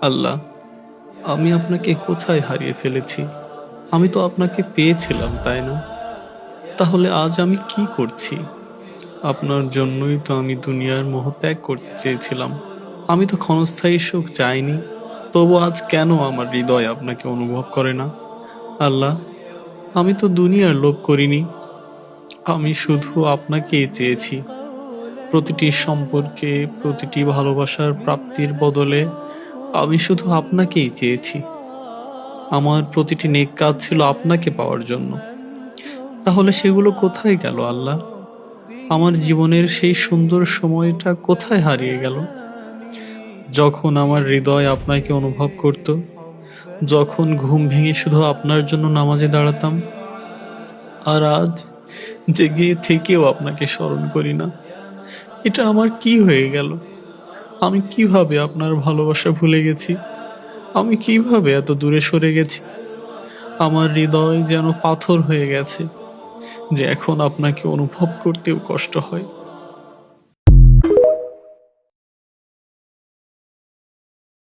আল্লাহ, আমি আপনাকে কোথায় হারিয়ে ফেলেছি? আমি তো আপনাকে পেয়েছিলাম, তাই না? তাহলে আজ আমি কি করছি? আপনার জন্যই তো আমি দুনিয়ার মোহ ত্যাগ করতে চেয়েছিলাম। আমি তো ক্ষণস্থায়ী সুখ চাইনি। তবু আজ কেন আমার হৃদয় আপনাকে অনুভব করে না? আল্লাহ, আমি তো দুনিয়ার লোভ করিনি। আমি শুধু আপনাকেই চেয়েছি। প্রতিটি সম্পর্কে, প্রতিটি ভালোবাসার প্রাপ্তির বদলে আমি শুধু আপনাকেই চেয়েছি। আমার প্রতিটি নেক কাজ ছিল আপনাকে পাওয়ার জন্য। তাহলে সেগুলো কোথায় গেল আল্লাহ? আমার জীবনের সেই সুন্দর সময়টা কোথায় হারিয়ে গেল? যখন আমার হৃদয় আপনাকে অনুভব করত, যখন ঘুম ভেঙে শুধু আপনার জন্য নামাজে দাঁড়াতাম। আর আজ জেগে থেকেও আপনাকে স্মরণ করি না। এটা আমার কি হয়ে গেল? আমি কিভাবে আপনার ভালোবাসা ভুলে গেছি? আমি কিভাবে এত দূরে সরে গেছি? আমার হৃদয় যেন পাথর হয়ে গেছে, যে এখন আপনাকে অনুভব করতেও কষ্ট হয়।